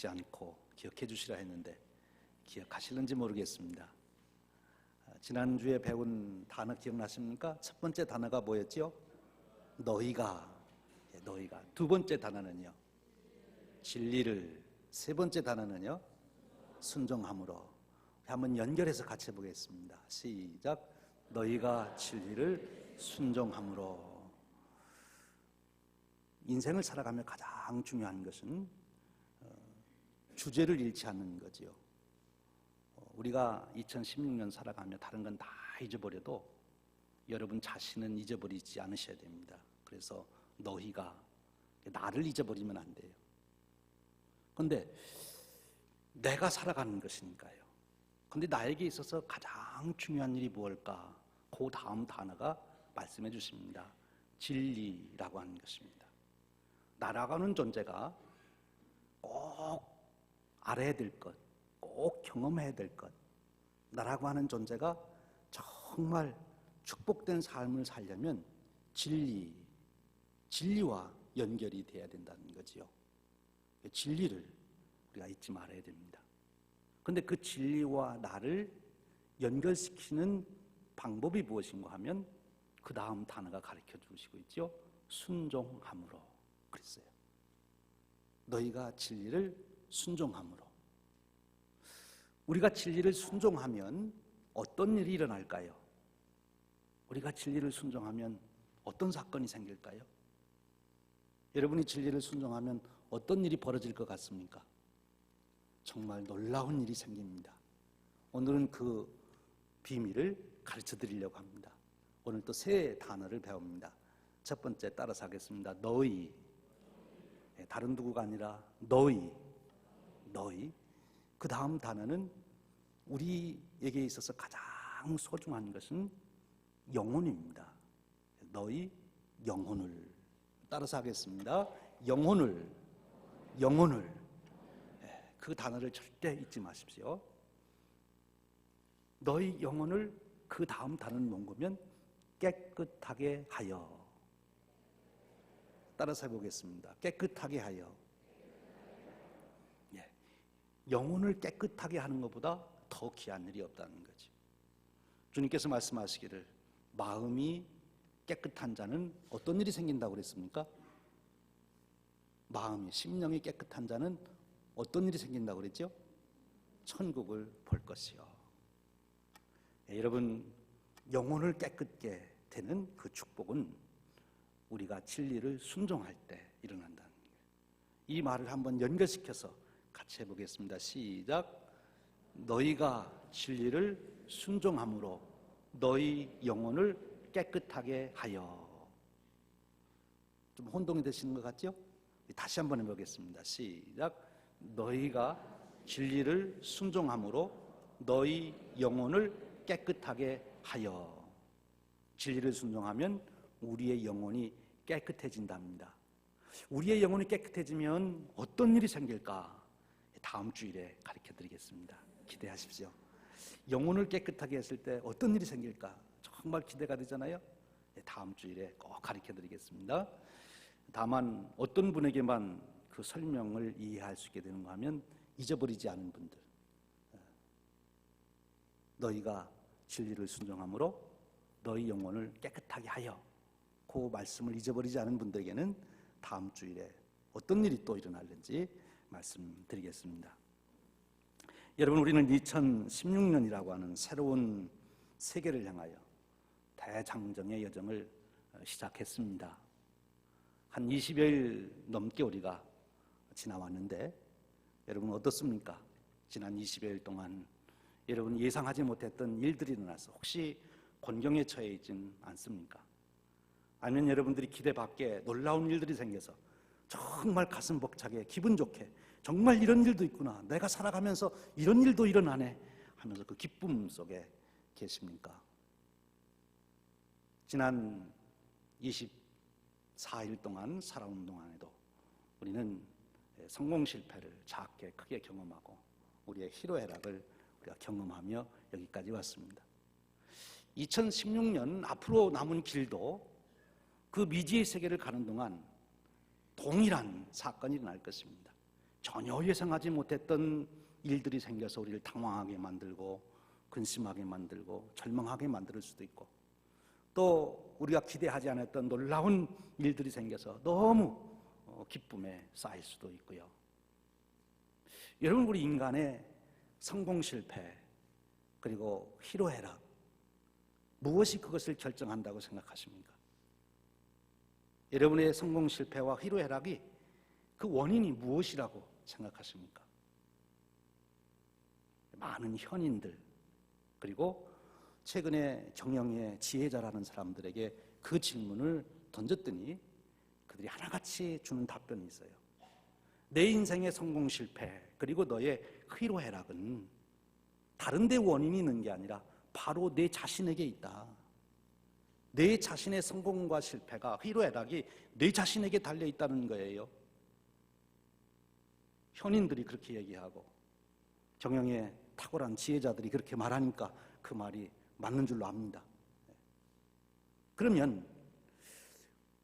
잊지 않고 기억해 주시라 했는데 기억하실는지 모르겠습니다. 지난주에 배운 단어 기억나십니까? 첫 번째 단어가 뭐였죠? 너희가. 두 번째 단어는요? 진리를. 세 번째 단어는요? 순종함으로. 한번 연결해서 같이 해보겠습니다. 시작. 너희가 진리를 순종함으로. 인생을 살아가며 가장 중요한 것은 주제를 잃지 않는 거지요. 우리가 2016년 살아가며 다른 건 다 잊어버려도 여러분 자신은 잊어버리지 않으셔야 됩니다. 그래서 너희가, 나를 잊어버리면 안 돼요. 그런데 내가 살아가는 것이니까요. 그런데 나에게 있어서 가장 중요한 일이 무엇일까? 그 다음 단어가 말씀해 주십니다. 진리라고 하는 것입니다. 나라고 하는 존재가 꼭 알아야 될 것, 꼭 경험해야 될 것, 나라고 하는 존재가 정말 축복된 삶을 살려면 진리와 연결이 돼야 된다는 거지요. 진리를 우리가 잊지 말아야 됩니다. 그런데 그 진리와 나를 연결시키는 방법이 무엇인가 하면 그 다음 단어가 가르쳐 주시고 있죠. 순종함으로 그랬어요. 너희가 진리를 순종함으로. 우리가 진리를 순종하면 어떤 일이 일어날까요? 우리가 진리를 순종하면 어떤 사건이 생길까요? 여러분이 진리를 순종하면 어떤 일이 벌어질 것 같습니까? 정말 놀라운 일이 생깁니다. 오늘은 그 비밀을 가르쳐 드리려고 합니다. 오늘 또 세 단어를 배웁니다. 첫 번째 따라서 하겠습니다. 너희. 다른 누구가 아니라 너희. 그 다음 단어는 우리에게 있어서 가장 소중한 것은 영혼입니다. 너희 영혼을. 따라서 하겠습니다. 영혼을. 그 단어를 절대 잊지 마십시오. 너희 영혼을. 그 다음 단어는 뭔가면 깨끗하게 하여. 따라서 해보겠습니다. 깨끗하게 하여. 영혼을 깨끗하게 하는 것보다 더 귀한 일이 없다는 거죠. 주님께서 말씀하시기를 마음이 깨끗한 자는 어떤 일이 생긴다고 그랬습니까? 마음이, 심령이 깨끗한 자는 어떤 일이 생긴다고 그랬죠? 천국을 볼 것이요. 여러분, 영혼을 깨끗게 되는 그 축복은 우리가 진리를 순종할 때 일어난다는 거예요. 이 말을 한번 연결시켜서 같이 해보겠습니다. 시작. 너희가 진리를 순종함으로 너희 영혼을 깨끗하게 하여. 좀 혼동이 되시는 것 같죠? 다시 한번 해보겠습니다. 시작. 너희가 진리를 순종함으로 너희 영혼을 깨끗하게 하여. 진리를 순종하면 우리의 영혼이 깨끗해진답니다. 우리의 영혼이 깨끗해지면 어떤 일이 생길까? 다음 주일에 가르쳐 드리겠습니다. 기대하십시오. 영혼을 깨끗하게 했을 때 어떤 일이 생길까? 정말 기대가 되잖아요. 다음 주일에 꼭 가르쳐 드리겠습니다. 다만 어떤 분에게만 그 설명을 이해할 수 있게 되는가 하면 잊어버리지 않은 분들, 너희가 진리를 순종함으로 너희 영혼을 깨끗하게 하여, 그 말씀을 잊어버리지 않은 분들에게는 다음 주일에 어떤 일이 또 일어날는지 말씀드리겠습니다. 여러분, 우리는 2016년이라고 하는 새로운 세계를 향하여 대장정의 여정을 시작했습니다. 한 20여일 넘게 우리가 지나왔는데 여러분 어떻습니까? 지난 20여일 동안 여러분 예상하지 못했던 일들이 일어나서 혹시 곤경에 처해 있지는 않습니까? 아니면 여러분들이 기대 밖에 놀라운 일들이 생겨서 정말 가슴 벅차게 기분 좋게 정말 이런 일도 있구나, 내가 살아가면서 이런 일도 일어나네 하면서 그 기쁨 속에 계십니까? 지난 24일 동안 살아온 동안에도 우리는 성공 실패를 작게 크게 경험하고 우리의 희로애락을 우리가 경험하며 여기까지 왔습니다. 2016년 앞으로 남은 길도 그 미지의 세계를 가는 동안 동일한 사건이 일어날 것입니다. 전혀 예상하지 못했던 일들이 생겨서 우리를 당황하게 만들고 근심하게 만들고 절망하게 만들 수도 있고, 또 우리가 기대하지 않았던 놀라운 일들이 생겨서 너무 기쁨에 쌓일 수도 있고요. 여러분, 우리 인간의 성공 실패 그리고 희로애락, 무엇이 그것을 결정한다고 생각하십니까? 여러분의 성공 실패와 희로애락이 그 원인이 무엇이라고 생각하십니까? 많은 현인들, 그리고 최근에 경영의 지혜자라는 사람들에게 그 질문을 던졌더니 그들이 하나같이 주는 답변이 있어요. 내 인생의 성공 실패 그리고 너의 희로애락은 다른 데 원인이 있는 게 아니라 바로 내 자신에게 있다. 내 자신의 성공과 실패가, 희로애락이 내 자신에게 달려있다는 거예요. 현인들이 그렇게 얘기하고 경영에 탁월한 지혜자들이 그렇게 말하니까 그 말이 맞는 줄로 압니다. 그러면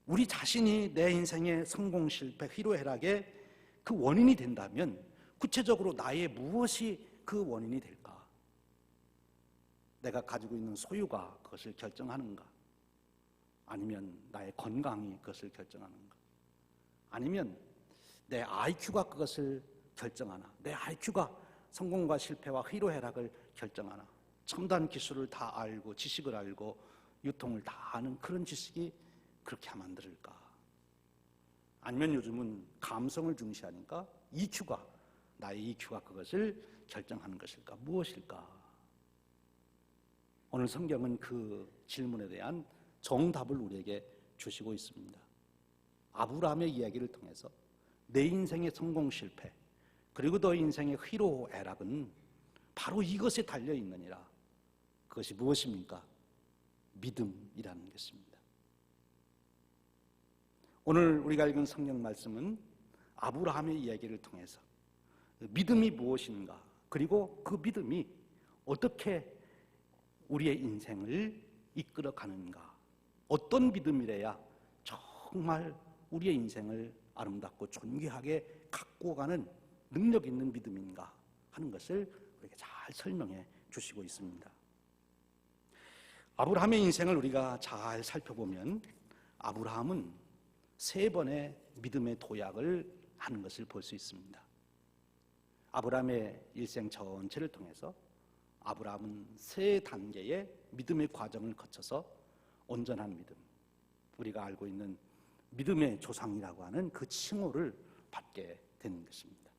우리 자신이 내 인생의 성공, 실패, 희로애락의 그 원인이 된다면 구체적으로 나의 무엇이 그 원인이 될까? 내가 가지고 있는 소유가 그것을 결정하는가? 아니면 나의 건강이 그것을 결정하는가? 아니면 내 IQ가 그것을 결정하나? 내 IQ가 성공과 실패와 희로애락을 결정하나? 첨단 기술을 다 알고 지식을 알고 유통을 다 아는 그런 지식이 그렇게 만들까? 아니면 요즘은 감성을 중시하니까 EQ가, 나의 EQ가 그것을 결정하는 것일까? 무엇일까? 오늘 성경은 그 질문에 대한 정답을 우리에게 주시고 있습니다. 아브라함의 이야기를 통해서 내 인생의 성공 실패 그리고 너 인생의 희로애락은 바로 이것에 달려있느니라. 그것이 무엇입니까? 믿음이라는 것입니다. 오늘 우리가 읽은 성경 말씀은 아브라함의 이야기를 통해서 믿음이 무엇인가, 그리고 그 믿음이 어떻게 우리의 인생을 이끌어가는가, 어떤 믿음이래야 정말 우리의 인생을 아름답고 존귀하게 갖고 가는 능력 있는 믿음인가 하는 것을 우리에게 잘 설명해 주시고 있습니다. 아브라함의 인생을 우리가 잘 살펴보면 아브라함은 3번의 믿음의 도약을 하는 것을 볼 수 있습니다. 아브라함의 일생 전체를 통해서 아브라함은 3단계의 믿음의 과정을 거쳐서 온전한 믿음, 우리가 알고 있는 믿음의 조상이라고 하는 그 칭호를 받게 되는 것입니다.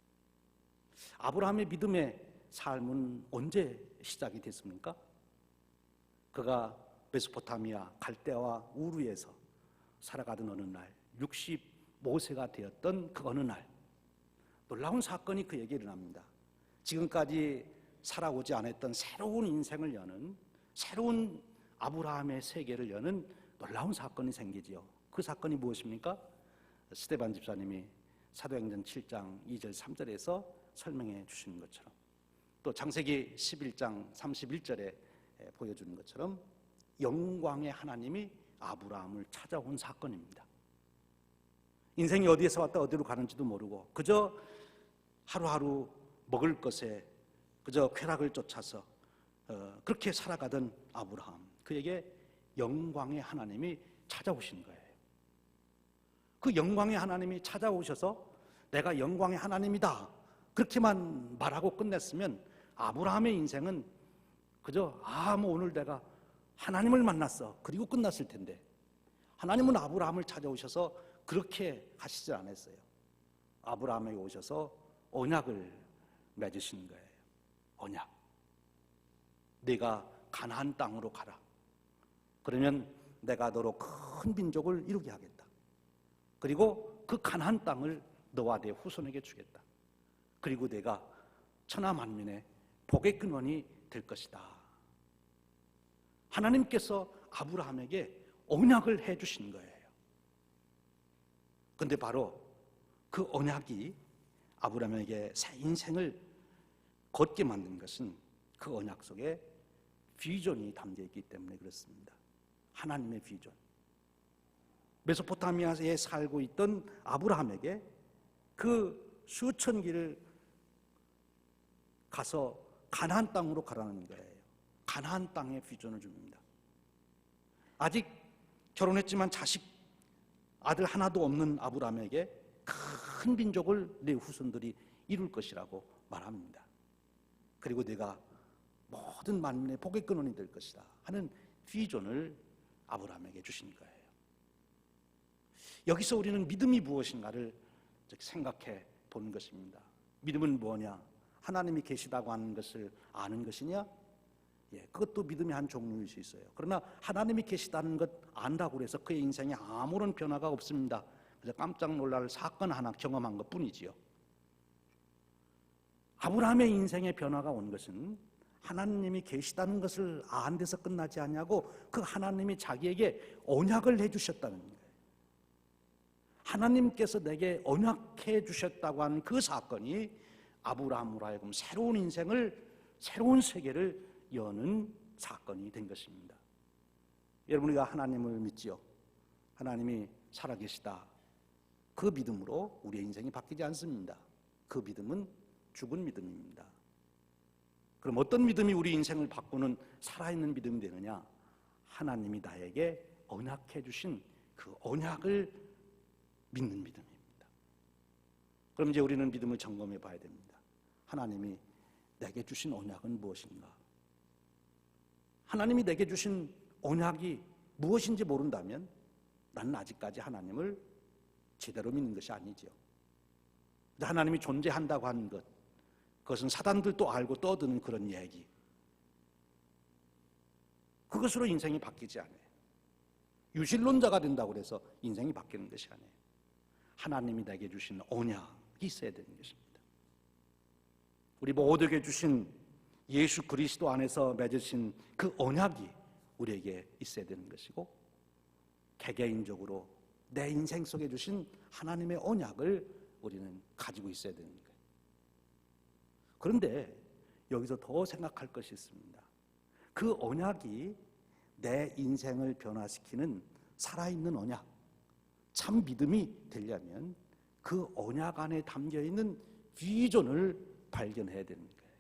아브라함의 믿음의 삶은 언제 시작이 됐습니까? 그가 메소포타미아 갈대아와 우르에서 살아가던 어느 날, 65세가 되었던 그 어느 날, 놀라운 사건이 그에게 일어납니다. 지금까지 살아오지 않았던 새로운 인생을 여는, 새로운 아브라함의 세계를 여는 놀라운 사건이 생기지요. 그 사건이 무엇입니까? 스데반 집사님이 사도행전 7장 2절 3절에서 설명해 주시는 것처럼, 또 창세기 11장 31절에 보여주는 것처럼 영광의 하나님이 아브라함을 찾아온 사건입니다. 인생이 어디에서 왔다 어디로 가는지도 모르고 그저 하루하루 먹을 것에 그저 쾌락을 쫓아서 그렇게 살아가던 아브라함, 그에게 영광의 하나님이 찾아오신 거예요. 그 영광의 하나님이 찾아오셔서 내가 영광의 하나님이다 그렇게만 말하고 끝냈으면 아브라함의 인생은 그저 오늘 내가 하나님을 만났어 그리고 끝났을 텐데, 하나님은 아브라함을 찾아오셔서 그렇게 하시지 않았어요. 아브라함에게 오셔서 언약을 맺으신 거예요. 언약. 네가 가나안 땅으로 가라. 그러면 내가 너로 큰 민족을 이루게 하겠다. 그리고 그 가나안 땅을 너와 네 후손에게 주겠다. 그리고 내가 천하 만민의 복의 근원이 될 것이다. 하나님께서 아브라함에게 언약을 해주신 거예요. 그런데 바로 그 언약이 아브라함에게 새 인생을 걷게 만든 것은 그 언약 속에 비전이 담겨 있기 때문에 그렇습니다. 하나님의 비전. 메소포타미아에 살고 있던 아브라함에게 그 수천 길을 가서 가나안 땅으로 가라는 거예요. 가나안 땅의 비전을 줍니다. 아직 결혼했지만 아들 하나도 없는 아브라함에게 큰 민족을 내 후손들이 이룰 것이라고 말합니다. 그리고 내가 모든 만민의 복의 근원이 될 것이다 하는 비전을 아브라함에게 주신 거예요. 여기서 우리는 믿음이 무엇인가를 생각해 보는 것입니다. 믿음은 뭐냐? 하나님이 계시다고 하는 것을 아는 것이냐? 그것도 믿음의 한 종류일 수 있어요. 그러나 하나님이 계시다는 것 안다고 해서 그의 인생에 아무런 변화가 없습니다. 그래서 깜짝 놀랄 사건 하나 경험한 것 뿐이지요. 아브라함의 인생에 변화가 온 것은 하나님이 계시다는 것을 안 데서 끝나지 않냐고, 그 하나님이 자기에게 언약을 해주셨다는 거예요. 하나님께서 내게 언약해 주셨다고 하는 그 사건이 아브라함으로 하여금 새로운 인생을, 새로운 세계를 여는 사건이 된 것입니다. 여러분, 우리가 하나님을 믿지요. 하나님이 살아계시다. 그 믿음으로 우리의 인생이 바뀌지 않습니다. 그 믿음은 죽은 믿음입니다. 그럼 어떤 믿음이 우리 인생을 바꾸는 살아있는 믿음이 되느냐? 하나님이 나에게 언약해 주신 그 언약을 믿는 믿음입니다. 그럼 이제 우리는 믿음을 점검해 봐야 됩니다. 하나님이 내게 주신 언약은 무엇인가? 하나님이 내게 주신 언약이 무엇인지 모른다면 나는 아직까지 하나님을 제대로 믿는 것이 아니죠. 하나님이 존재한다고 하는 것, 그것은 사단들도 알고 떠드는 그런 얘기, 그것으로 인생이 바뀌지 않아요. 유실론자가 된다고 해서 인생이 바뀌는 것이 아니에요. 하나님이 내게 주신 언약이 있어야 되는 것입니다. 우리 모두에게 주신 예수 그리스도 안에서 맺으신 그 언약이 우리에게 있어야 되는 것이고, 개개인적으로 내 인생 속에 주신 하나님의 언약을 우리는 가지고 있어야 되는 거예요. 그런데 여기서 더 생각할 것이 있습니다. 그 언약이 내 인생을 변화시키는 살아있는 언약, 참 믿음이 되려면 그 언약 안에 담겨있는 비전을 발견해야 되는 거예요.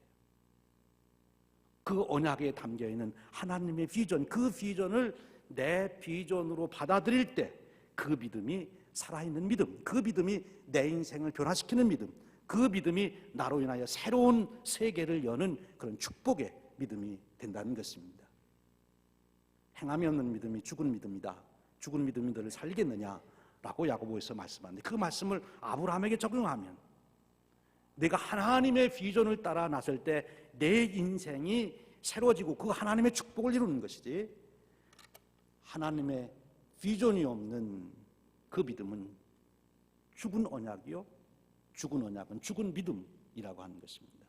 그 언약에 담겨있는 하나님의 비전, 그 비전을 내 비전으로 받아들일 때 그 믿음이 살아있는 믿음, 그 믿음이 내 인생을 변화시키는 믿음, 그 믿음이 나로 인하여 새로운 세계를 여는 그런 축복의 믿음이 된다는 것입니다. 행함이 없는 믿음이 죽은 믿음이다. 죽은 믿음이 너를 살리겠느냐라고 야고보에서 말씀하는데, 그 말씀을 아브라함에게 적용하면 내가 하나님의 비전을 따라 나설 때 내 인생이 새로워지고 그 하나님의 축복을 이루는 것이지, 하나님의 비전이 없는 그 믿음은 죽은 언약이요, 죽은 언약은 죽은 믿음이라고 하는 것입니다.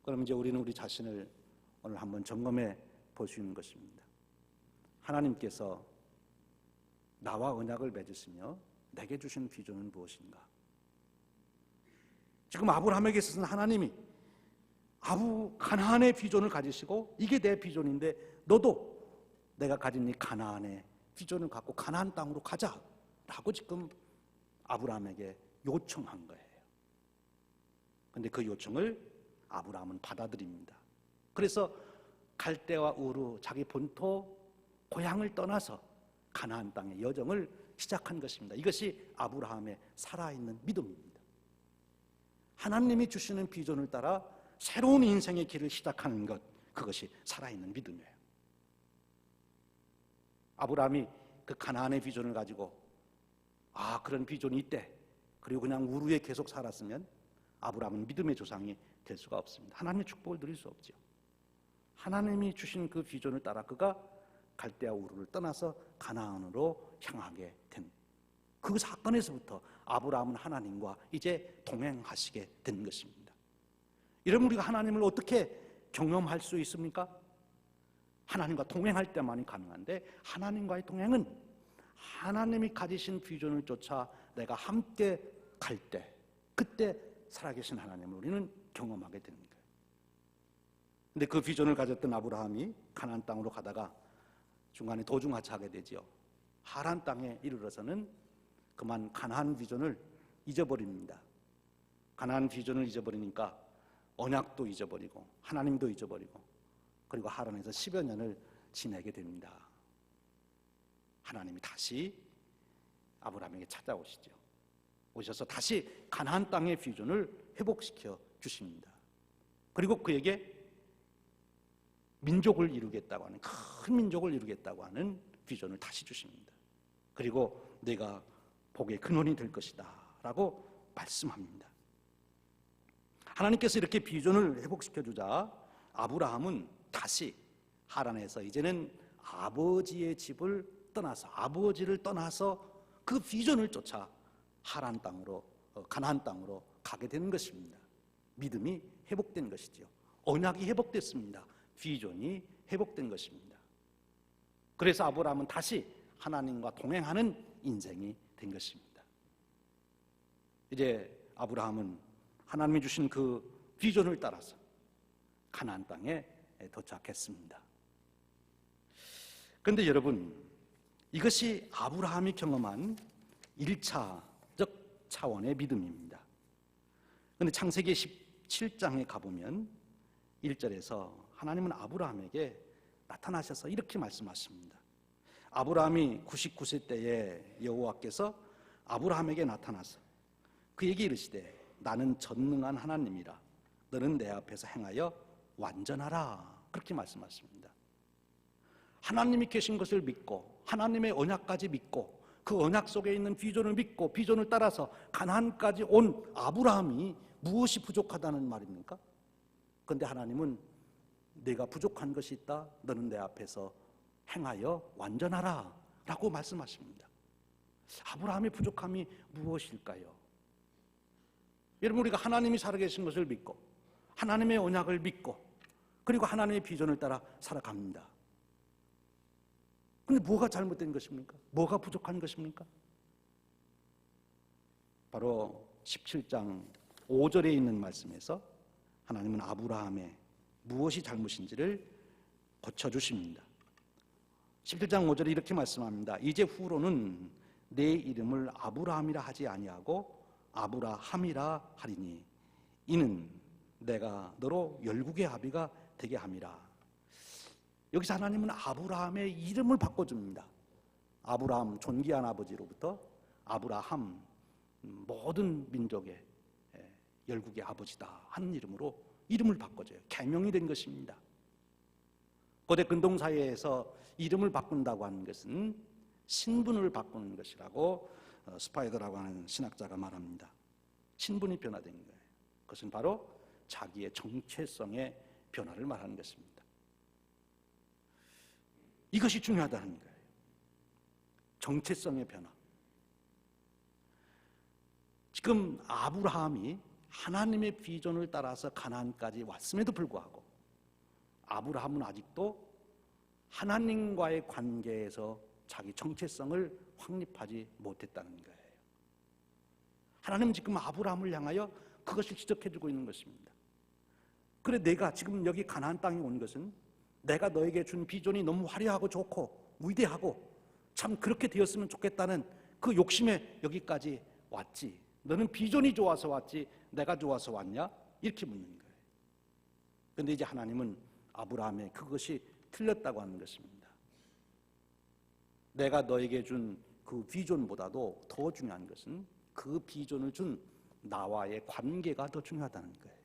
그럼 이제 우리는 우리 자신을 오늘 한번 점검해 볼 수 있는 것입니다. 하나님께서 나와 언약을 맺으시며 내게 주신 비전은 무엇인가? 지금 아브라함에게 있어서는 하나님이 가나안의 비전을 가지시고, 이게 내 비전인데 너도 내가 가진 이 가나안의 비전을 갖고 가나안 땅으로 가자라고 지금 아브라함에게 요청한 거예요. 그런데 그 요청을 아브라함은 받아들입니다. 그래서 갈대와 우르, 자기 본토 고향을 떠나서 가나안 땅의 여정을 시작한 것입니다. 이것이 아브라함의 살아있는 믿음입니다. 하나님이 주시는 비전을 따라 새로운 인생의 길을 시작하는 것, 그것이 살아있는 믿음이에요. 아브라함이 그 가나안의 비전을 가지고 그런 비전이 있대, 그리고 그냥 우르에 계속 살았으면 아브라함은 믿음의 조상이 될 수가 없습니다. 하나님의 축복을 누릴 수 없죠. 하나님이 주신 그 비전을 따라 그가 갈대아 우르를 떠나서 가나안으로 향하게 된 그 사건에서부터 아브라함은 하나님과 이제 동행하시게 된 것입니다. 여러분, 우리가 하나님을 어떻게 경험할 수 있습니까? 하나님과 동행할 때만이 가능한데, 하나님과의 동행은 하나님이 가지신 비전을 쫓아 내가 함께 갈 때, 그때 살아계신 하나님을 우리는 경험하게 되는 거예요. 근데 그 비전을 가졌던 아브라함이 가나안 땅으로 가다가 중간에 도중하차하게 되죠. 하란 땅에 이르러서는 그만 가나안 비전을 잊어버립니다. 가나안 비전을 잊어버리니까 언약도 잊어버리고 하나님도 잊어버리고 그리고 하란에서 10여 년을 지내게 됩니다. 하나님이 다시 아브라함에게 찾아오시죠. 오셔서 다시 가나안 땅의 비전을 회복시켜 주십니다. 그리고 그에게 민족을 이루겠다고 하는, 큰 민족을 이루겠다고 하는 비전을 다시 주십니다. 그리고 내가 복의 근원이 될 것이다 라고 말씀합니다. 하나님께서 이렇게 비전을 회복시켜 주자 아브라함은 다시 하란에서 이제는 아버지의 집을 떠나서, 아버지를 떠나서 그 비전을 쫓아 하란 땅으로, 가나안 땅으로 가게 되는 것입니다. 믿음이 회복된 것이지요. 언약이 회복됐습니다. 비전이 회복된 것입니다. 그래서 아브라함은 다시 하나님과 동행하는 인생이 된 것입니다. 이제 아브라함은 하나님이 주신 그 비전을 따라서 가나안 땅에 도착했습니다. 그런데 여러분, 이것이 아브라함이 경험한 1차적 차원의 믿음입니다. 그런데 창세기 17장에 가보면 1절에서 하나님은 아브라함에게 나타나셔서 이렇게 말씀하십니다. 아브라함이 99세 때에 여호와께서 아브라함에게 나타나서 그에게 이르시되 나는 전능한 하나님이라 너는 내 앞에서 행하여 완전하라, 그렇게 말씀하십니다. 하나님이 계신 것을 믿고 하나님의 언약까지 믿고 그 언약 속에 있는 비전을 믿고 비전을 따라서 가나안까지 온 아브라함이 무엇이 부족하다는 말입니까? 그런데 하나님은 내가 부족한 것이 있다, 너는 내 앞에서 행하여 완전하라 라고 말씀하십니다. 아브라함의 부족함이 무엇일까요? 여러분, 우리가 하나님이 살아계신 것을 믿고 하나님의 언약을 믿고 그리고 하나님의 비전을 따라 살아갑니다. 그런데 뭐가 잘못된 것입니까? 뭐가 부족한 것입니까? 바로 17장 5절에 있는 말씀에서 하나님은 아브라함의 무엇이 잘못인지를 고쳐주십니다. 17장 5절에 이렇게 말씀합니다. 이제 후로는 내 이름을 아브라함이라 하지 아니하고 아브라함이라 하리니 이는 내가 너로 열국의 아비가 되게 함이라. 여기서 하나님은 아브라함의 이름을 바꿔줍니다. 아브라함, 존귀한 아버지로부터 아브라함, 모든 민족의 열국의 아버지다 하는 이름으로 이름을 바꿔줘요. 개명이 된 것입니다. 고대 근동사회에서 이름을 바꾼다고 하는 것은 신분을 바꾸는 것이라고 스파이더라고 하는 신학자가 말합니다. 신분이 변화된 거예요. 그것은 바로 자기의 정체성의 변화를 말하는 것입니다. 이것이 중요하다는 거예요. 정체성의 변화. 지금 아브라함이 하나님의 비전을 따라서 가나안까지 왔음에도 불구하고 아브라함은 아직도 하나님과의 관계에서 자기 정체성을 확립하지 못했다는 거예요. 하나님은 지금 아브라함을 향하여 그것을 지적해주고 있는 것입니다. 그래, 내가 지금 여기 가나안 땅에 온 것은 내가 너에게 준 비전이 너무 화려하고 좋고 위대하고 참 그렇게 되었으면 좋겠다는 그 욕심에 여기까지 왔지, 너는 비전이 좋아서 왔지 내가 좋아서 왔냐? 이렇게 묻는 거예요. 그런데 이제 하나님은 아브라함의 그것이 틀렸다고 하는 것입니다. 내가 너에게 준 그 비전보다도 더 중요한 것은 그 비전을 준 나와의 관계가 더 중요하다는 거예요.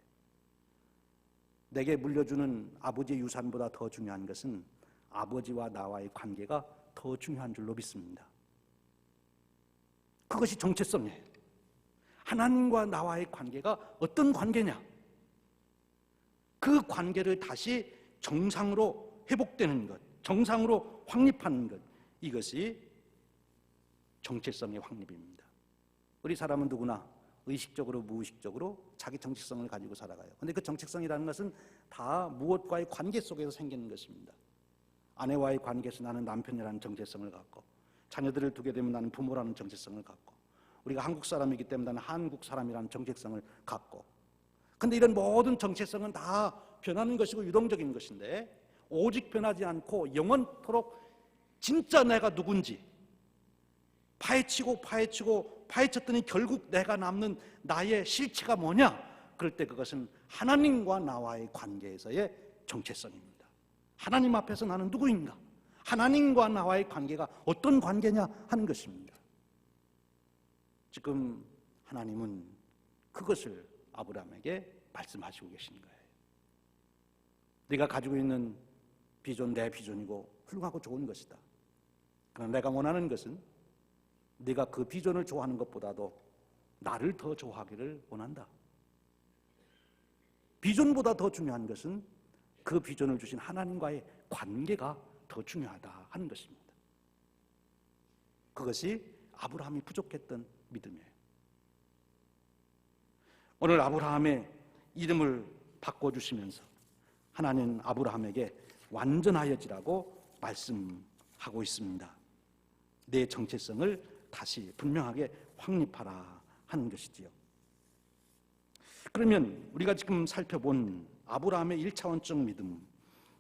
내게 물려주는 아버지의 유산보다 더 중요한 것은 아버지와 나와의 관계가 더 중요한 줄로 믿습니다. 그것이 정체성이에요. 하나님과 나와의 관계가 어떤 관계냐? 그 관계를 다시 정상으로 회복되는 것, 정상으로 확립하는 것, 이것이 정체성의 확립입니다. 우리 사람은 누구나 의식적으로 무의식적으로 자기 정체성을 가지고 살아가요. 그런데 그 정체성이라는 것은 다 무엇과의 관계 속에서 생기는 것입니다. 아내와의 관계에서 나는 남편이라는 정체성을 갖고, 자녀들을 두게 되면 나는 부모라는 정체성을 갖고, 우리가 한국 사람이기 때문에 나는 한국 사람이라는 정체성을 갖고. 그런데 이런 모든 정체성은 다 변하는 것이고 유동적인 것인데, 오직 변하지 않고 영원토록 진짜 내가 누군지 파헤치고 파헤쳤더니 결국 내가 남는 나의 실체가 뭐냐? 그럴 때 그것은 하나님과 나와의 관계에서의 정체성입니다. 하나님 앞에서 나는 누구인가? 하나님과 나와의 관계가 어떤 관계냐 하는 것입니다. 지금 하나님은 그것을 아브라함에게 말씀하시고 계신 거예요. 네가 가지고 있는 비전 내 비전이고 훌륭하고 좋은 것이다. 그러나 내가 원하는 것은 네가 그 비전을 좋아하는 것보다도 나를 더 좋아하기를 원한다. 비전보다 더 중요한 것은 그 비전을 주신 하나님과의 관계가 더 중요하다 하는 것입니다. 그것이 아브라함이 부족했던 믿음이에요. 오늘 아브라함의 이름을 바꿔주시면서 하나님은 아브라함에게 완전하여지라고 말씀하고 있습니다. 내 정체성을 다시 분명하게 확립하라 하는 것이지요. 그러면 우리가 지금 살펴본 아브라함의 1차원적 믿음,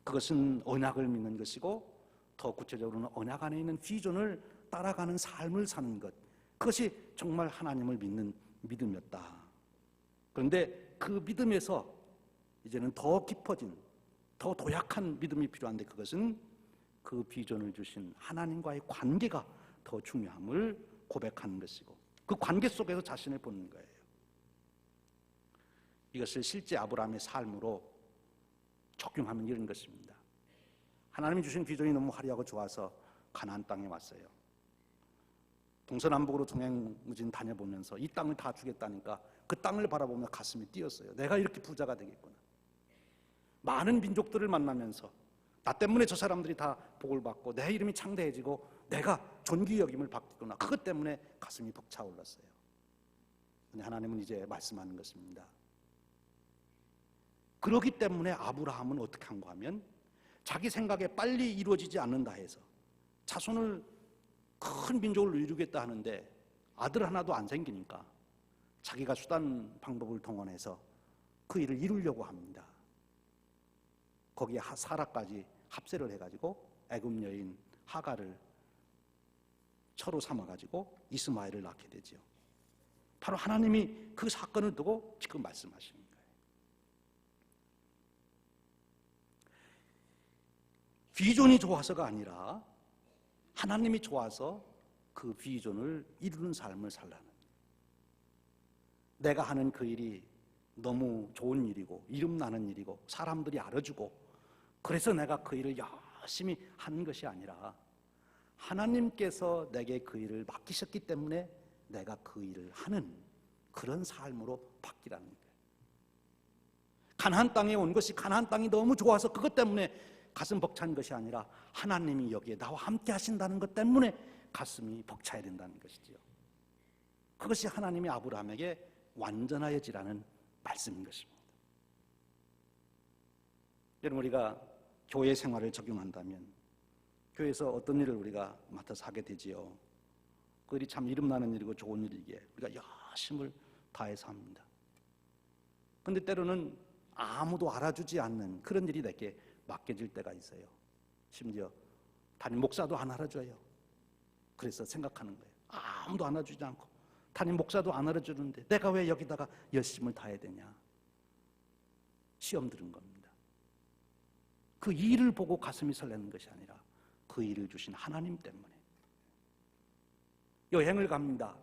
그것은 언약을 믿는 것이고 더 구체적으로는 언약 안에 있는 비전을 따라가는 삶을 사는 것, 그것이 정말 하나님을 믿는 믿음이었다. 그런데 그 믿음에서 이제는 더 깊어진, 더 도약한 믿음이 필요한데 그것은 그 비전을 주신 하나님과의 관계가 더 중요함을 고백하는 것이고 그 관계 속에서 자신을 보는 거예요. 이것을 실제 아브라함의 삶으로 적용하면 이런 것입니다. 하나님이 주신 비전이 너무 화려하고 좋아서 가나안 땅에 왔어요. 동서남북으로 동행무진 다녀보면서 이 땅을 다 주겠다니까 그 땅을 바라보며 가슴이 뛰었어요. 내가 이렇게 부자가 되겠구나. 많은 민족들을 만나면서 나 때문에 저 사람들이 다 복을 받고 내 이름이 창대해지고 내가 존귀 여김을 받겠구나. 그것 때문에 가슴이 벅차올랐어요. 근데 하나님은 이제 말씀하는 것입니다. 그렇기 때문에 아브라함은 어떻게 한가 하면 자기 생각에 빨리 이루어지지 않는다 해서 자손을 큰 민족을 이루겠다 하는데 아들 하나도 안 생기니까 자기가 수단 방법을 동원해서 그 일을 이루려고 합니다. 거기에 사라까지 합세를 해가지고 애굽 여인 하가를 처로 삼아가지고 이스마엘을 낳게 되죠. 바로 하나님이 그 사건을 두고 지금 말씀하시는 거예요. 비전이 좋아서가 아니라 하나님이 좋아서 그 비전을 이루는 삶을 살라는, 내가 하는 그 일이 너무 좋은 일이고 이름나는 일이고 사람들이 알아주고 그래서 내가 그 일을 열심히 하는 것이 아니라 하나님께서 내게 그 일을 맡기셨기 때문에 내가 그 일을 하는 그런 삶으로 바뀌라는 거예요. 가나안 땅에 온 것이 가나안 땅이 너무 좋아서 그것 때문에 가슴 벅찬 것이 아니라 하나님이 여기에 나와 함께 하신다는 것 때문에 가슴이 벅차야 된다는 것이지요. 그것이 하나님이 아브라함에게 완전하여지라는 말씀인 것입니다. 여러분, 우리가 교회 생활을 적용한다면 교회에서 어떤 일을 우리가 맡아서 하게 되지요. 그 일이 참 이름나는 일이고 좋은 일이기에 우리가 열심을 다해서 합니다. 그런데 때로는 아무도 알아주지 않는 그런 일이 내게 맡겨질 때가 있어요. 심지어 담임 목사도 안 알아줘요. 그래서 생각하는 거예요. 아무도 알아주지 않고 담임 목사도 안 알아주는데 내가 왜 여기다가 열심을 다해야 되냐. 시험 들은 겁니다. 그 일을 보고 가슴이 설레는 것이 아니라 그 일을 주신 하나님 때문에. 여행을 갑니다.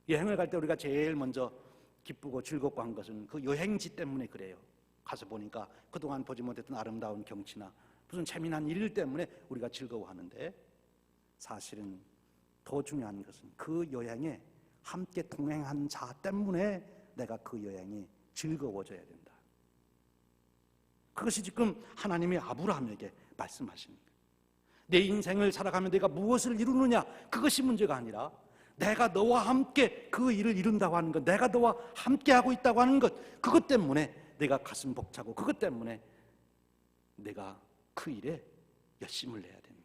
여행을 갈 때 우리가 제일 먼저 기쁘고 즐겁고 한 것은 그 여행지 때문에 그래요. 가서 보니까 그동안 보지 못했던 아름다운 경치나 무슨 재미난 일 때문에 우리가 즐거워하는데 사실은 더 중요한 것은 그 여행에 함께 동행한 자 때문에 내가 그 여행이 즐거워져야 된다. 그것이 지금 하나님이 아브라함에게 말씀하시는 거예요. 내 인생을 살아가면 내가 무엇을 이루느냐, 그것이 문제가 아니라 내가 너와 함께 그 일을 이룬다고 하는 것, 내가 너와 함께 하고 있다고 하는 것, 그것 때문에 내가 가슴 벅차고 그것 때문에 내가 그 일에 열심을 내야 되는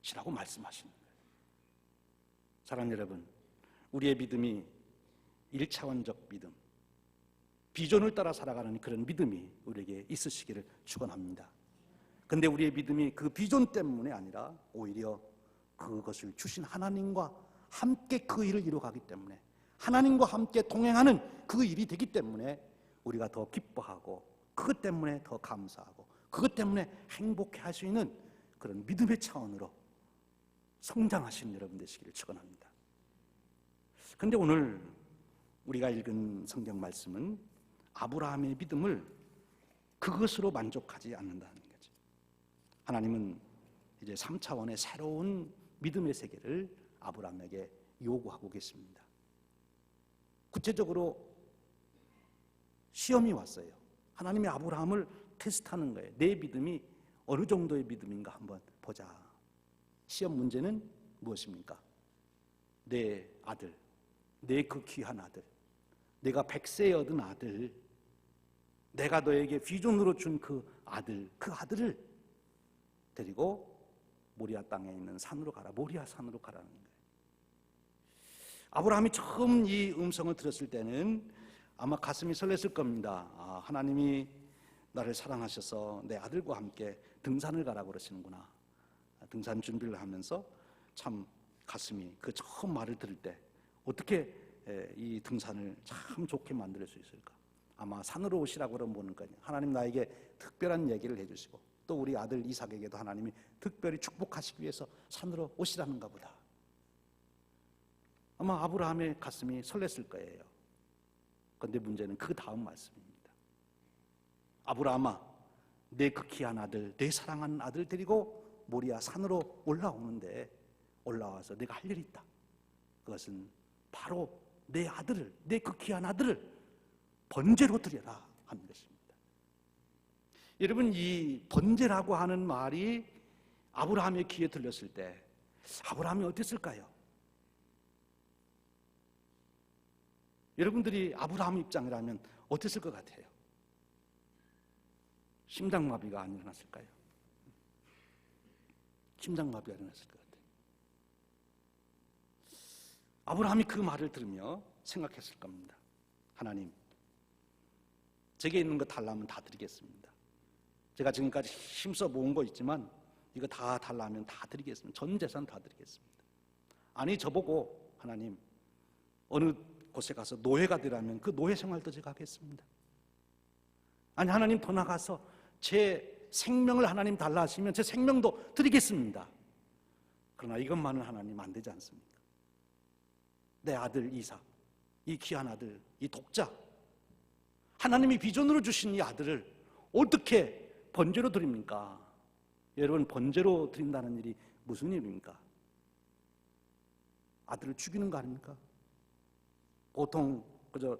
것이라고 말씀하시는 거예요. 사랑하는 여러분, 우리의 믿음이 1차원적 믿음, 비전을 따라 살아가는 그런 믿음이 우리에게 있으시기를 축원합니다. 그런데 우리의 믿음이 그 비전 때문에 아니라 오히려 그것을 주신 하나님과 함께 그 일을 이루어가기 때문에, 하나님과 함께 동행하는 그 일이 되기 때문에 우리가 더 기뻐하고, 그것 때문에 더 감사하고, 그것 때문에 행복해 할 수 있는 그런 믿음의 차원으로 성장하시는 여러분 되시기를 축원합니다. 그런데 오늘 우리가 읽은 성경 말씀은 아브라함의 믿음을 그것으로 만족하지 않는다는 거죠. 하나님은 이제 3차원의 새로운 믿음의 세계를 아브라함에게 요구하고 계십니다. 구체적으로 시험이 왔어요. 하나님이 아브라함을 테스트하는 거예요. 내 믿음이 어느 정도의 믿음인가 한번 보자. 시험 문제는 무엇입니까? 내 아들, 내 그 귀한 아들, 내가 100세에 얻은 아들, 내가 너에게 비전으로 준 그 아들을 데리고 모리아 땅에 있는 산으로 가라. 모리아 산으로 가라는 거예요. 아브라함이 처음 이 음성을 들었을 때는 아마 가슴이 설렜을 겁니다. 하나님이 나를 사랑하셔서 내 아들과 함께 등산을 가라고 그러시는구나. 등산 준비를 하면서 참 가슴이, 그 처음 말을 들을 때 어떻게 이 등산을 참 좋게 만들 수 있을까? 아마 산으로 오시라고 그러면 보는 거예요. 하나님 나에게 특별한 얘기를 해주시고, 또 우리 아들 이삭에게도 하나님이 특별히 축복하시기 위해서 산으로 오시라는가 보다. 아마 아브라함의 가슴이 설렜을 거예요. 그런데 문제는 그 다음 말씀입니다. 아브라함아, 내 그 귀한 아들, 내 사랑하는 아들 데리고 모리아 산으로 올라오는데, 올라와서 내가 할 일이 있다. 그것은 바로 내 아들을, 내 그 귀한 아들을 번제로 드려라 하는 것입니다. 여러분, 이 번제라고 하는 말이 아브라함의 귀에 들렸을 때 아브라함이 어땠을까요? 여러분들이 아브라함 입장이라면 어땠을 것 같아요? 심장마비가 안 일어났을까요? 심장마비가 일어났을 것 같아요. 아브라함이 그 말을 들으며 생각했을 겁니다. 하나님, 제게 있는 거 달라면 다 드리겠습니다. 제가 지금까지 힘써 모은 거 있지만 이거 다 달라면 다 드리겠습니다. 전 재산 다 드리겠습니다. 아니, 저보고 하나님 어느 곳에 가서 노예가 되라면 그 노예 생활도 제가 하겠습니다. 아니, 하나님 더 나가서 제 생명을 하나님 달라 하시면 제 생명도 드리겠습니다. 그러나 이것만은 하나님 안 되지 않습니까? 내 아들 이삭, 이 귀한 아들, 이 독자, 하나님이 비전으로 주신 이 아들을 어떻게 번제로 드립니까? 여러분, 번제로 드린다는 일이 무슨 일입니까? 아들을 죽이는 거 아닙니까? 보통 그저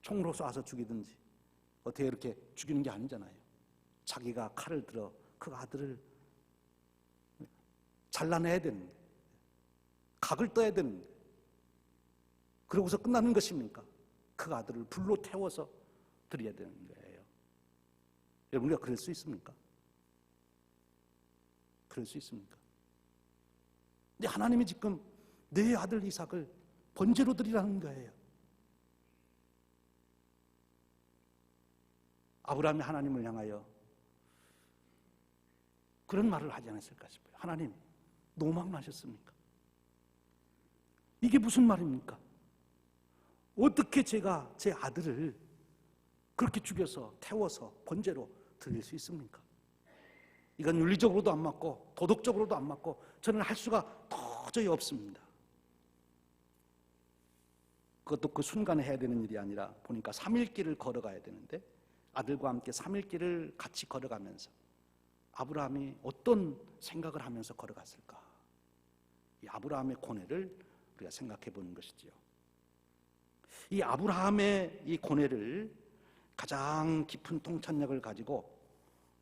총으로 쏴서 죽이든지 어떻게 이렇게 죽이는 게 아니잖아요. 자기가 칼을 들어 그 아들을 잘라내야 되는 거예요. 각을 떠야 되는 거예요. 그러고서 끝나는 것입니까? 그 아들을 불로 태워서 드려야 되는 거예요. 여러분, 우리가 그럴 수 있습니까? 그럴 수 있습니까? 근데 하나님이 지금 내 아들 이삭을 번제로 드리라는 거예요. 아브라함이 하나님을 향하여 그런 말을 하지 않았을까 싶어요. 하나님, 노망나셨습니까? 이게 무슨 말입니까? 어떻게 제가 제 아들을 그렇게 죽여서 태워서 번제로 드릴 수 있습니까? 이건 윤리적으로도 안 맞고 도덕적으로도 안 맞고 저는 할 수가 도저히 없습니다. 그것도 그 순간에 해야 되는 일이 아니라 보니까 3일 길을 걸어가야 되는데, 아들과 함께 3일 길을 같이 걸어가면서 아브라함이 어떤 생각을 하면서 걸어갔을까? 이 아브라함의 고뇌를 우리가 생각해 보는 것이지요. 이 아브라함의 이 고뇌를 가장 깊은 통찰력을 가지고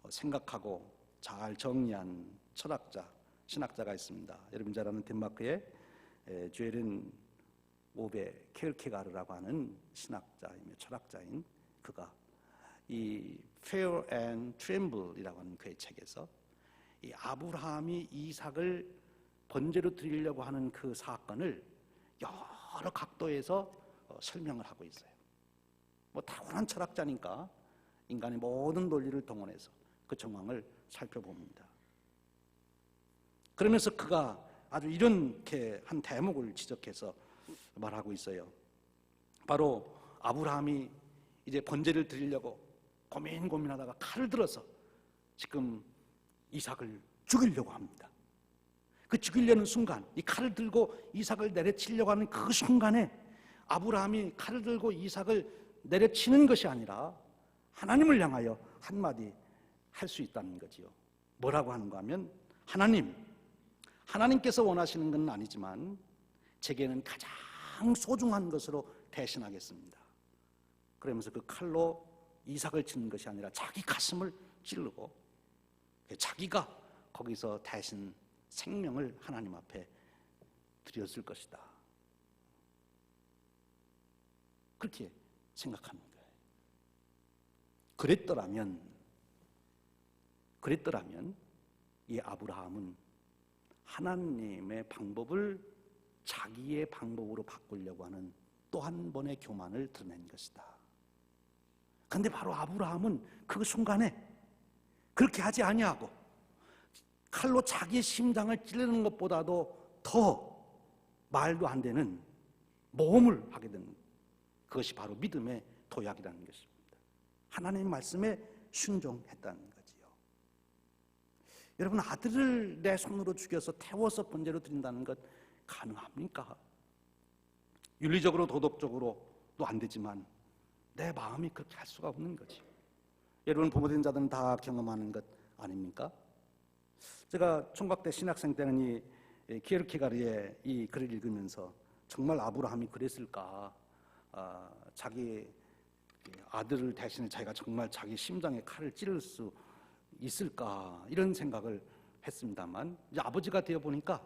생각하고 잘 정리한 철학자, 신학자가 있습니다. 여러분 잘 아는 덴마크의 죄른 오베 케르케가르라고 하는 신학자이며 철학자인 그가 이 Fear and Tremble이라고 하는 그의 책에서 이 아브라함이 이삭을 번제로 드리려고 하는 그 사건을 여러 각도에서 설명을 하고 있어요. 뭐 타고난 철학자니까 인간의 모든 논리를 동원해서 그 정황을 살펴봅니다. 그러면서 그가 아주 이렇게 한 대목을 지적해서 말하고 있어요. 바로 아브라함이 이제 번제를 드리려고 고민하다가 칼을 들어서 지금 이삭을 죽이려고 합니다. 그 죽이려는 순간, 이 칼을 들고 이삭을 내려치려고 하는 그 순간에 아브라함이 칼을 들고 이삭을 내려치는 것이 아니라 하나님을 향하여 한마디 할 수 있다는 거지요. 뭐라고 하는가 하면, 하나님께서 원하시는 건 아니지만 제게는 가장 소중한 것으로 대신하겠습니다. 그러면서 그 칼로 이삭을 치는 것이 아니라 자기 가슴을 찌르고 자기가 거기서 대신 생명을 하나님 앞에 드렸을 것이다. 그렇게 생각하는 거예요. 그랬더라면 이 아브라함은 하나님의 방법을 자기의 방법으로 바꾸려고 하는 또 한 번의 교만을 드러낸 것이다. 그런데 바로 아브라함은 그 순간에 그렇게 하지 아니하고 칼로 자기의 심장을 찌르는 것보다도 더 말도 안 되는 모험을 하게 된 그것이 바로 믿음의 도약이라는 것입니다. 하나님의 말씀에 순종했다는 거지요. 여러분, 아들을 내 손으로 죽여서 태워서 번제로 드린다는 것 가능합니까? 윤리적으로 도덕적으로도 안 되지만 내 마음이 그렇게 할 수가 없는 거지. 여러분, 부모된 자들은 다 경험하는 것 아닙니까? 제가 총각대 신학생 때는 이 키에르케가르의 이 글을 읽으면서 정말 아브라함이 그랬을까? 자기 아들을 대신해 자기가 정말 자기 심장에 칼을 찌를 수 있을까? 이런 생각을 했습니다만, 이제 아버지가 되어 보니까,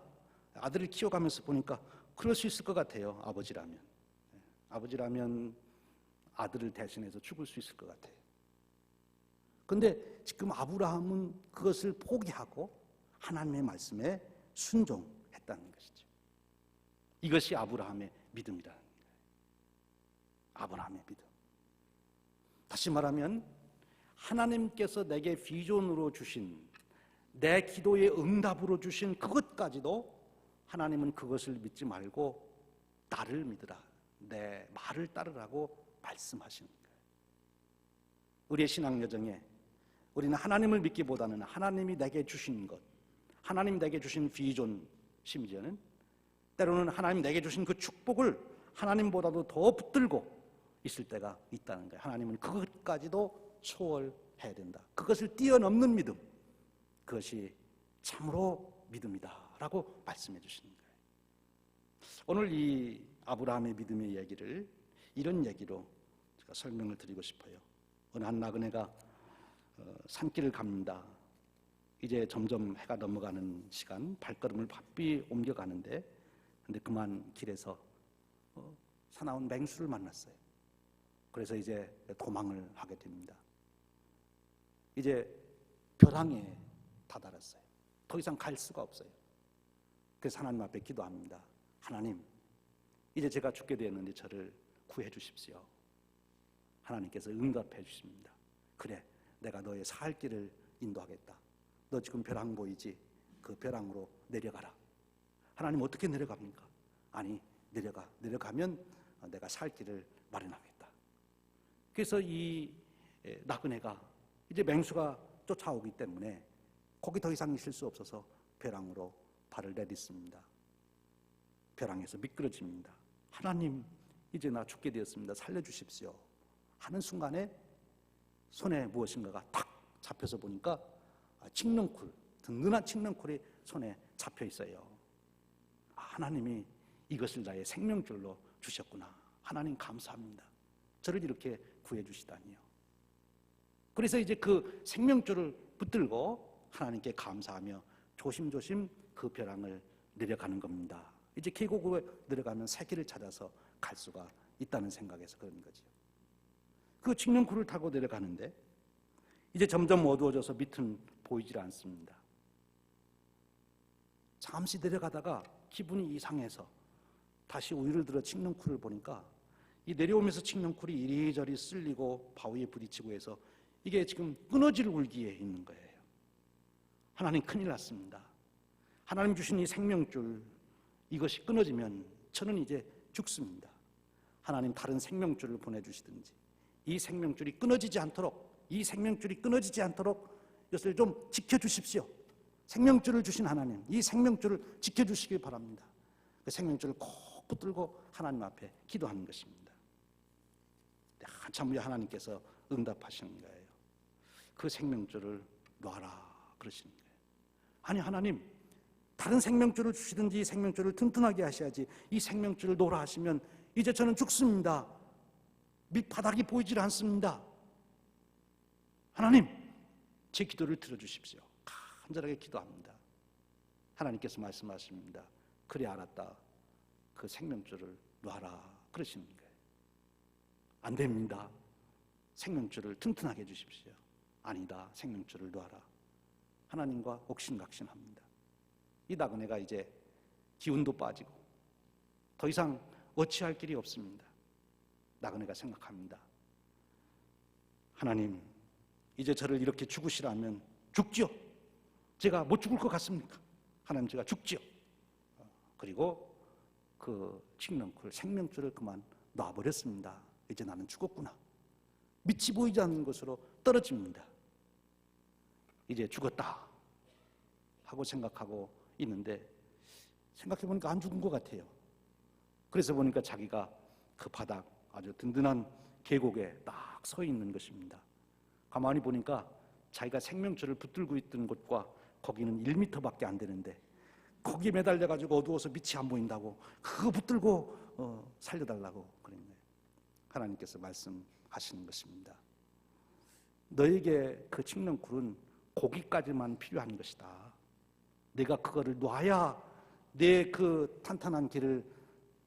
아들을 키워가면서 보니까 그럴 수 있을 것 같아요. 아버지라면 아들을 대신해서 죽을 수 있을 것 같아요. 그런데 지금 아브라함은 그것을 포기하고 하나님의 말씀에 순종했다는 것이죠. 이것이 아브라함의 믿음이라는 거예요. 아브라함의 믿음. 다시 말하면 하나님께서 내게 비전으로 주신, 내 기도의 응답으로 주신 그것까지도 하나님은 그것을 믿지 말고 나를 믿으라, 내 말을 따르라고 말씀하시는 거예요. 우리의 신앙 여정에 우리는 하나님을 믿기보다는 하나님이 내게 주신 것, 하나님 내게 주신 비전, 심지어는 때로는 하나님 내게 주신 그 축복을 하나님보다도 더 붙들고 있을 때가 있다는 거예요. 하나님은 그것까지도 초월해야 된다. 그것을 뛰어넘는 믿음, 그것이 참으로 믿음이다 라고 말씀해 주시는 거예요. 오늘 이 아브라함의 믿음의 얘기를 이런 얘기로 제가 설명을 드리고 싶어요. 어느 한 나그네가 산길을 갑니다. 이제 점점 해가 넘어가는 시간, 발걸음을 바삐 옮겨가는데, 근데 그만 길에서 사나운 맹수를 만났어요. 그래서 이제 도망을 하게 됩니다. 이제 벼랑에 다다랐어요. 더 이상 갈 수가 없어요. 그래서 하나님 앞에 기도합니다. 하나님, 이제 제가 죽게 되었는데 저를 구해 주십시오. 하나님께서 응답해 주십니다. 그래, 내가 너의 살 길을 인도하겠다. 너 지금 벼랑 보이지? 그 벼랑으로 내려가라. 하나님, 어떻게 내려갑니까? 아니, 내려가면 내가 살 길을 마련하겠다. 그래서 이 나그네가 이제 맹수가 쫓아오기 때문에 거기 더 이상 있을 수 없어서 벼랑으로 발을 내딛습니다. 벼랑에서 미끄러집니다. 하나님, 이제 나 죽게 되었습니다. 살려주십시오. 하는 순간에 손에 무엇인가가 탁 잡혀서 보니까 칡능쿨, 든든한 칡능쿨이 손에 잡혀 있어요. 하나님이 이것을 나의 생명줄로 주셨구나. 하나님 감사합니다. 저를 이렇게 구해주시다니요. 그래서 이제 그 생명줄을 붙들고 하나님께 감사하며 조심조심 그 벼랑을 내려가는 겁니다. 이제 계곡에 내려가면 새길을 찾아서 갈 수가 있다는 생각에서 그런 거죠. 그 칡능쿨을 타고 내려가는데 이제 점점 어두워져서 밑은 보이질 않습니다. 잠시 내려가다가 기분이 이상해서 다시 우유를 들어 칡능쿨을 보니까 이 내려오면서 칡능쿨이 이리저리 쓸리고 바위에 부딪히고 해서 이게 지금 끊어질 울기에 있는 거예요. 하나님, 큰일 났습니다. 하나님 주신 이 생명줄, 이것이 끊어지면 저는 이제 죽습니다. 하나님 다른 생명줄을 보내주시든지 이 생명줄이 끊어지지 않도록 이것을 좀 지켜주십시오. 생명줄을 주신 하나님, 이 생명줄을 지켜주시길 바랍니다. 그 생명줄을 꼭 붙들고 하나님 앞에 기도하는 것입니다. 한참 후에 하나님께서 응답하시는 거예요. 그 생명줄을 놔라 그러시는 거예요. 아니 하나님, 다른 생명줄을 주시든지 이 생명줄을 튼튼하게 하셔야지 이 생명줄을 놓으라 하시면 이제 저는 죽습니다. 밑바닥이 보이질 않습니다. 하나님, 제 기도를 들어주십시오. 간절하게 기도합니다. 하나님께서 말씀하십니다. 그래 알았다. 그 생명줄을 놔라 그러시는 거예요. 안 됩니다. 생명줄을 튼튼하게 해주십시오. 아니다. 생명줄을 놔라. 하나님과 옥신각신합니다. 이 나그네가 이제 기운도 빠지고 더 이상 어찌할 길이 없습니다. 나그네가 생각합니다. 하나님, 이제 저를 이렇게 죽으시라면 죽지요. 제가 못 죽을 것 같습니까? 하나님, 제가 죽지요. 그리고 그 칡렁쿨 생명줄을 그만 놔버렸습니다. 이제 나는 죽었구나. 밑이 보이지 않는 곳으로 떨어집니다. 이제 죽었다 하고 생각하고 있는데 생각해보니까 안 죽은 것 같아요. 그래서 보니까 자기가 그 바닥 아주 든든한 계곡에 딱 서 있는 것입니다. 가만히 보니까 자기가 생명줄을 붙들고 있던 곳과 거기는 1m밖에 안 되는데 거기에 매달려가지고 어두워서 밑이 안 보인다고 그거 붙들고 살려달라고 그런 거예요. 하나님께서 말씀하시는 것입니다. 너에게 그 칡렁쿨은 고기까지만 필요한 것이다. 내가 그거를 놔야 내 그 탄탄한 길을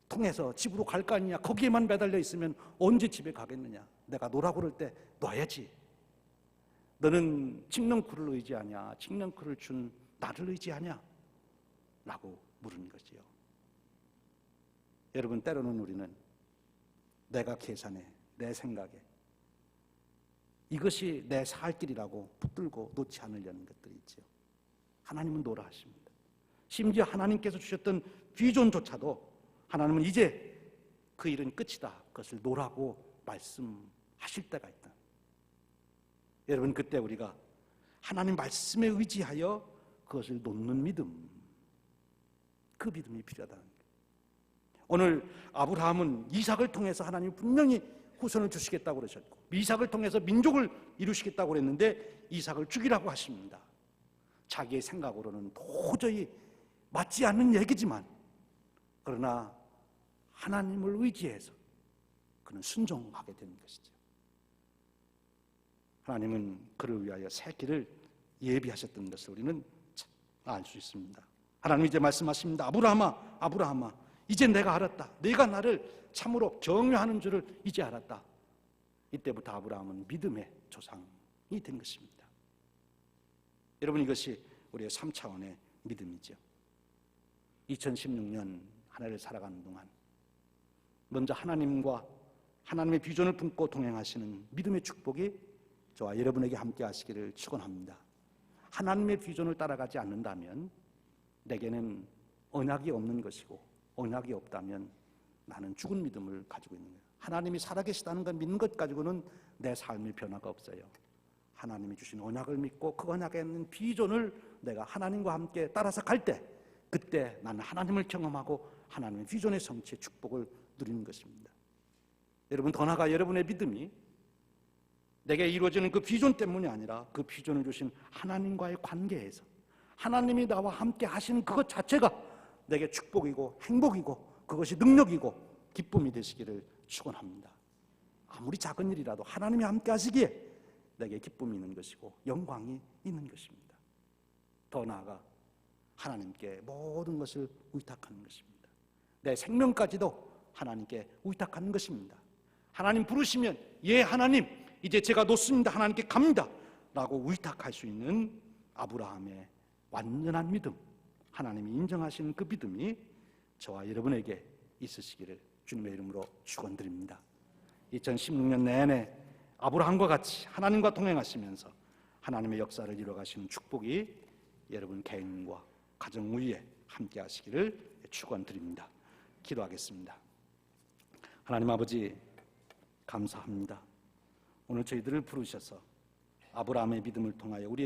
통해서 집으로 갈 거 아니냐. 거기에만 매달려 있으면 언제 집에 가겠느냐. 내가 놓으라고 그럴 때 놔야지. 너는 칡렁쿨을 의지하냐, 칡렁쿨을 준 나를 의지하냐? 라고 물은 거지요. 여러분, 때로는 우리는 내가 계산해, 내 생각에 이것이 내 살 길이라고 붙들고 놓지 않으려는 것들이 있죠. 하나님은 놓으라 하십니다. 심지어 하나님께서 주셨던 비전조차도 하나님은 이제 그 일은 끝이다. 그것을 놓으라고 말씀하실 때가 있다. 여러분, 그때 우리가 하나님 말씀에 의지하여 그것을 놓는 믿음, 그 믿음이 필요하다는 거예요. 오늘 아브라함은 이삭을 통해서 하나님이 분명히 후손을 주시겠다고 그러셨고 이삭을 통해서 민족을 이루시겠다고 그랬는데 이삭을 죽이라고 하십니다. 자기의 생각으로는 도저히 맞지 않는 얘기지만 그러나 하나님을 의지해서 그는 순종하게 되는 것이죠. 하나님은 그를 위하여 새 길을 예비하셨던 것을 우리는 알 수 있습니다. 하나님 이제 말씀하십니다. 아브라함아, 아브라함아, 이제 내가 알았다. 내가 나를 참으로 경외하는 줄을 이제 알았다. 이때부터 아브라함은 믿음의 조상이 된 것입니다. 여러분, 이것이 우리의 3차원의 믿음이죠. 2016년 한 해를 살아가는 동안 먼저 하나님과 하나님의 비전을 품고 동행하시는 믿음의 축복이 저와 여러분에게 함께 하시기를 축원합니다. 하나님의 비전을 따라가지 않는다면 내게는 언약이 없는 것이고 언약이 없다면 나는 죽은 믿음을 가지고 있는 거예요. 하나님이 살아계시다는 걸 믿는 것 가지고는 내 삶의 변화가 없어요. 하나님이 주신 언약을 믿고 그 언약에 있는 비전을 내가 하나님과 함께 따라서 갈 때 그때 나는 하나님을 경험하고 하나님의 비전의 성취의 축복을 누리는 것입니다. 여러분, 더 나아가 여러분의 믿음이 내게 이루어지는 그 비전 때문이 아니라 그 비전을 주신 하나님과의 관계에서 하나님이 나와 함께 하시는 그것 자체가 내게 축복이고 행복이고 그것이 능력이고 기쁨이 되시기를 축원합니다. 아무리 작은 일이라도 하나님이 함께 하시기에 내게 기쁨이 있는 것이고 영광이 있는 것입니다. 더 나아가 하나님께 모든 것을 의탁하는 것입니다. 내 생명까지도 하나님께 의탁하는 것입니다. 하나님 부르시면 예 하나님 이제 제가 놓습니다. 하나님께 갑니다 라고 의탁할 수 있는 아브라함의 완전한 믿음, 하나님이 인정하시는 그 믿음이 저와 여러분에게 있으시기를 주님의 이름으로 축원드립니다. 2016년 내내 아브라함과 같이 하나님과 동행하시면서 하나님의 역사를 이루어가시는 축복이 여러분 개인과 가정 위에 함께 하시기를 축원드립니다. 기도하겠습니다. 하나님 아버지, 감사합니다. 오늘 저희들을 부르셔서 아브라함의 믿음을 통하여 우리의